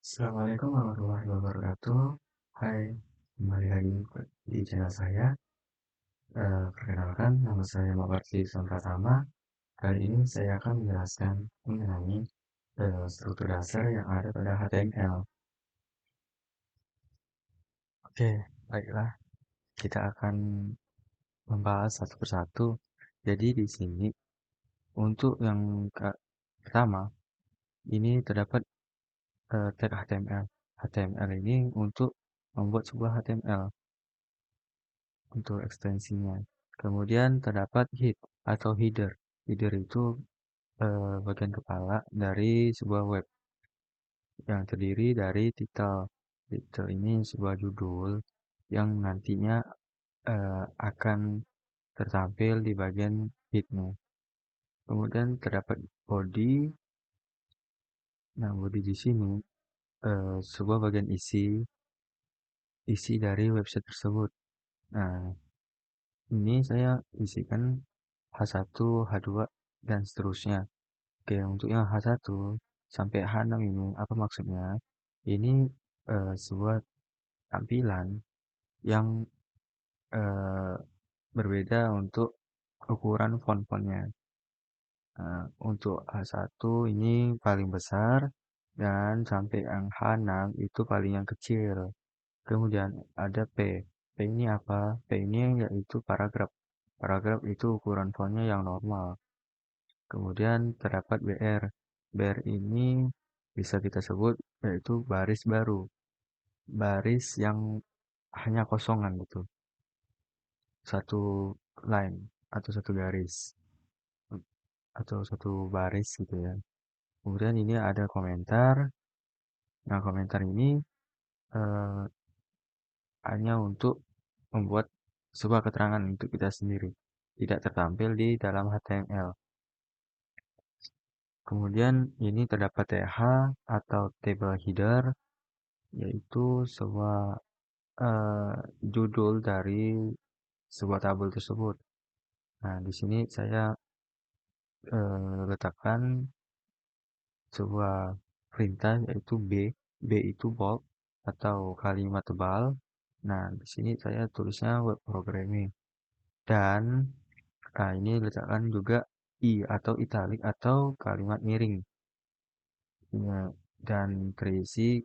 Assalamualaikum warahmatullahi wabarakatuh. Hai, kembali lagi di channel saya. Perkenalkan, nama saya Muhammad Rizwan Pratama. Kali ini saya akan menjelaskan mengenai struktur dasar yang ada pada HTML. Oke, baiklah. Kita akan membahas satu persatu. Jadi di sini untuk yang pertama, ini terdapat tag HTML. HTML ini untuk membuat sebuah HTML. Untuk ekstensinya. Kemudian terdapat head atau header. Header itu bagian kepala dari sebuah web yang terdiri dari title. Title ini sebuah judul yang nantinya akan tertampil di bagian headnya. Kemudian terdapat body. Nah, body di sini sebuah bagian isi dari website tersebut. Nah, ini saya isikan H1, H2, dan seterusnya. Oke, untuk yang H1 sampai H6 ini, apa maksudnya? Ini sebuah tampilan yang eh, berbeda untuk ukuran font-fontnya. Nah, untuk H1 ini paling besar, dan sampai yang H6 itu paling yang kecil. Kemudian ada P. P ini apa? P ini yaitu paragraf. Paragraf itu ukuran fontnya yang normal. Kemudian terdapat BR. BR ini bisa kita sebut yaitu baris baru. Baris yang hanya kosongan gitu. Satu line atau satu garis atau satu baris gitu ya. Kemudian ini ada komentar. Nah, komentar ini eh, hanya untuk membuat sebuah keterangan untuk kita sendiri. Tidak tertampil di dalam HTML. Kemudian ini terdapat TH atau table header, yaitu sebuah judul dari sebuah tabel tersebut. Nah, di sini saya letakkan sebuah perintah yaitu B. B itu bold atau kalimat tebal. Nah, di sini saya tulisnya web programming. Dan ini letakkan juga I atau italic atau kalimat miring. Ya, dan terisi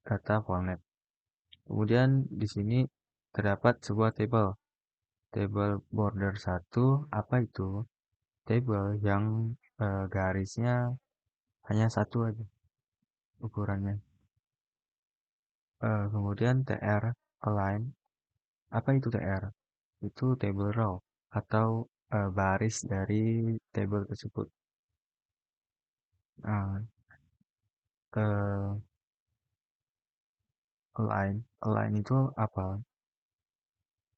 kata format. Kemudian di sini terdapat sebuah table. Table border 1, apa itu? Table yang garisnya hanya satu aja ukurannya. Kemudian TR, align. Apa itu TR? Itu table row atau baris dari table tersebut. Nah, align. Align itu apa?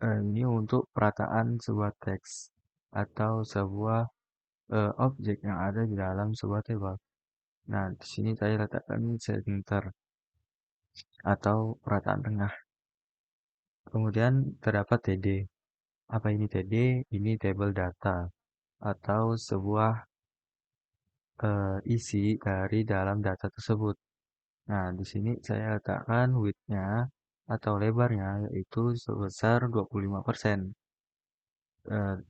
Ini untuk perataan sebuah teks atau sebuah objek yang ada di dalam sebuah table. Nah, di sini saya letakkan center atau perataan tengah. Kemudian terdapat TD. Apa ini TD? Ini table data atau sebuah isi dari dalam data tersebut. Nah, di sini saya letakkan width-nya atau lebarnya yaitu sebesar 25%.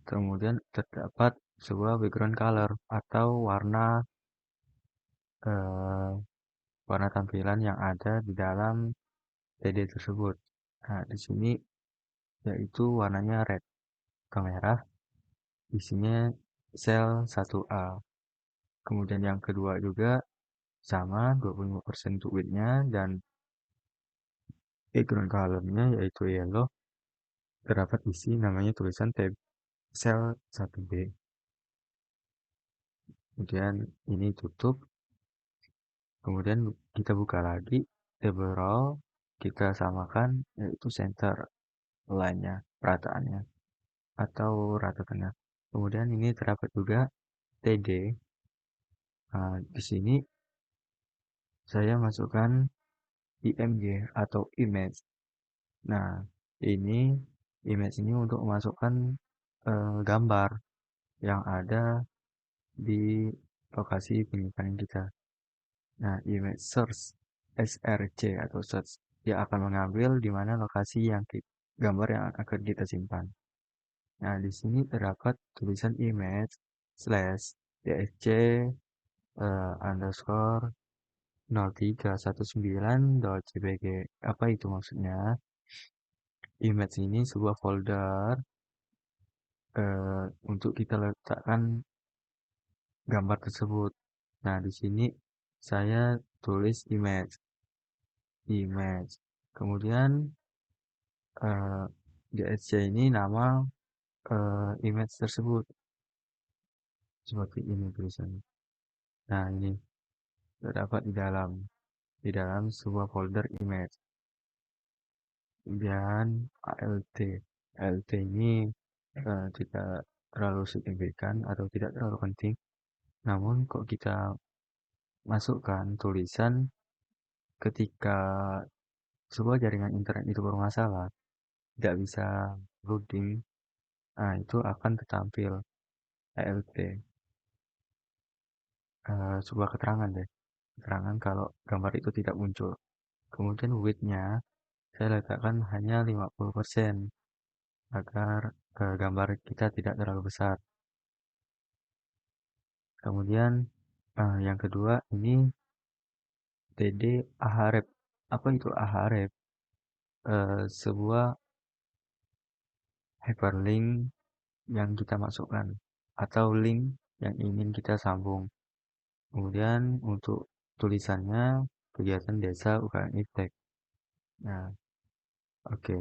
Kemudian terdapat sebuah background color atau eh, warna tampilan yang ada di dalam TD tersebut. Nah, di sini yaitu warnanya red ke merah, isinya sel 1A. Kemudian yang kedua juga sama 25% untuk width-nya dan background color-nya yaitu yellow. Terdapat isi namanya tulisan tab sel 1B. Kemudian ini tutup. Kemudian kita buka lagi table row, kita samakan yaitu center line-nya, perataannya atau rata tengah. Kemudian ini terdapat juga TD. Nah, di sini saya masukkan IMG atau image. Nah, ini image ini untuk memasukkan gambar yang ada di lokasi penyimpanan kita. Nah, image source. src atau search. Dia akan mengambil di mana lokasi yang gambar yang akan kita simpan. Nah, di sini terdapat tulisan image slash dsc underscore 0319.jpg. Apa itu maksudnya? Image ini sebuah folder untuk kita letakkan gambar tersebut. Nah, di sini saya tulis image. Kemudian dsc ini nama image tersebut seperti ini tulisannya. Nah, ini terdapat di dalam sebuah folder image. Kemudian alt ini tidak terlalu signifikan atau tidak terlalu penting. Namun kok kita masukkan tulisan ketika sebuah jaringan internet itu bermasalah, tidak bisa loading, nah itu akan tertampil alt, sebuah keterangan kalau gambar itu tidak muncul. Kemudian width-nya saya letakkan hanya 50% agar gambar kita tidak terlalu besar. Kemudian yang kedua ini td ahref. Apa itu ahref? Sebuah hyperlink yang kita masukkan atau link yang ingin kita sambung. Kemudian untuk tulisannya kegiatan desa UKM Iptek. Nah, oke.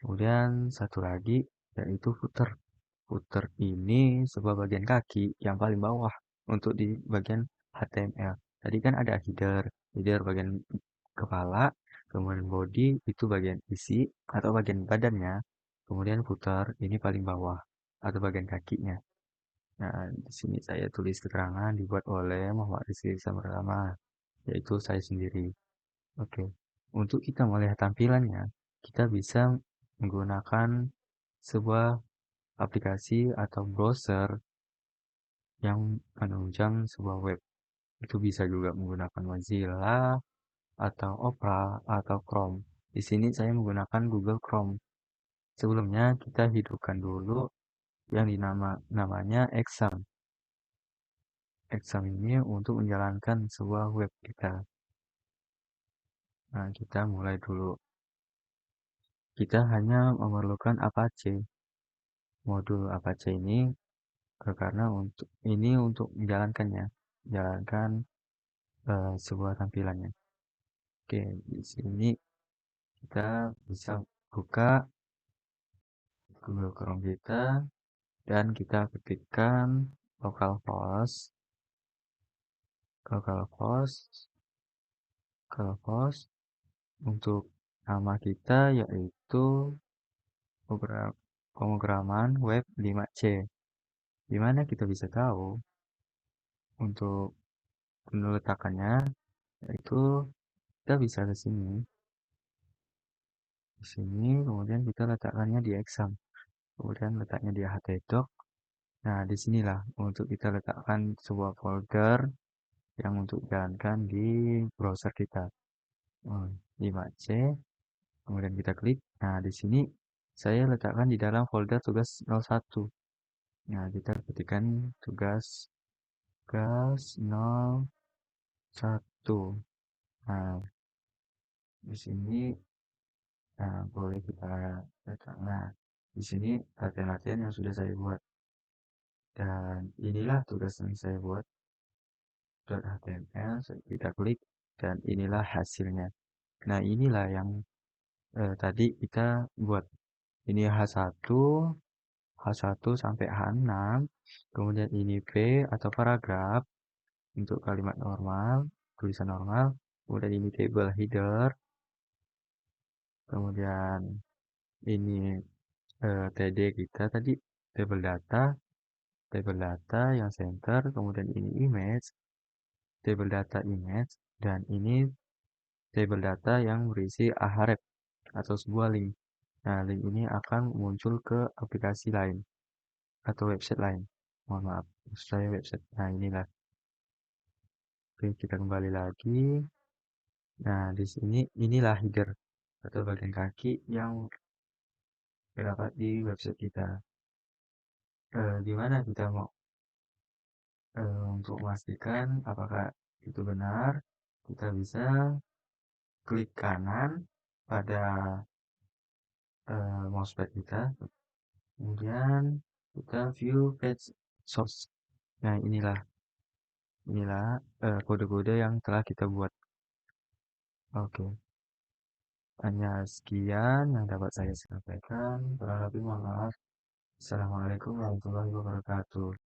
Kemudian satu lagi yaitu footer. Footer ini sebuah bagian kaki yang paling bawah untuk di bagian HTML. Tadi kan ada header bagian kepala, kemudian body itu bagian isi atau bagian badannya, kemudian footer ini paling bawah atau bagian kakinya. Nah, di sini saya tulis keterangan dibuat oleh Muhammad Rizky Samrama, yaitu saya sendiri. Oke, untuk kita melihat tampilannya, kita bisa menggunakan sebuah aplikasi atau browser yang menunjang sebuah web. Itu bisa juga menggunakan Mozilla atau Opera atau Chrome. Di sini saya menggunakan Google Chrome. Sebelumnya kita hidupkan dulu yang namanya Exam. Exam ini untuk menjalankan sebuah web kita. Nah, kita mulai dulu. Kita hanya memerlukan Apache. Modul Apache ini karena untuk menjalankannya, menjalankan sebuah tampilannya. Oke, di sini kita bisa buka Google Chrome kita dan kita ketikkan localhost, localhost, localhost untuk nama kita yaitu pemrograman web 5C. Di mana kita bisa tahu untuk letakkannya yaitu kita bisa ke sini. Di sini kemudian kita letakkannya di exam. Kemudian letaknya di htdoc. Nah, disinilah untuk kita letakkan sebuah folder yang untuk dijalankan di browser kita. 5C, kemudian kita klik. Nah, di sini saya letakkan di dalam folder tugas 01. Nah, kita ketikkan tugas 01. Nah, di sini boleh kita letakkan. Nah, di sini latihan-latihan yang sudah saya buat. Dan inilah tugas yang saya buat. .html, kita klik dan inilah hasilnya. Nah, inilah yang tadi kita buat. Ini H1, H1 sampai H6, kemudian ini P atau paragraf untuk kalimat normal, tulisan normal, kemudian ini table header, kemudian ini TD kita tadi, table data yang center, kemudian ini image, table data image, dan ini table data yang berisi ahref atau sebuah link. Nah, link ini akan muncul ke aplikasi lain atau website lain. Mohon maaf, saya website. Nah, inilah. Oke, kita kembali lagi. Nah, di sini inilah header atau bagian kaki yang terdapat di website kita. Di mana kita mau untuk memastikan apakah itu benar, kita bisa klik kanan pada mousepad kita, kemudian kita view page source. Nah, inilah kode-kode yang telah kita buat. Oke, hanya sekian yang dapat saya sampaikan. Kurang lebih mohon maaf. Assalamualaikum warahmatullahi wabarakatuh.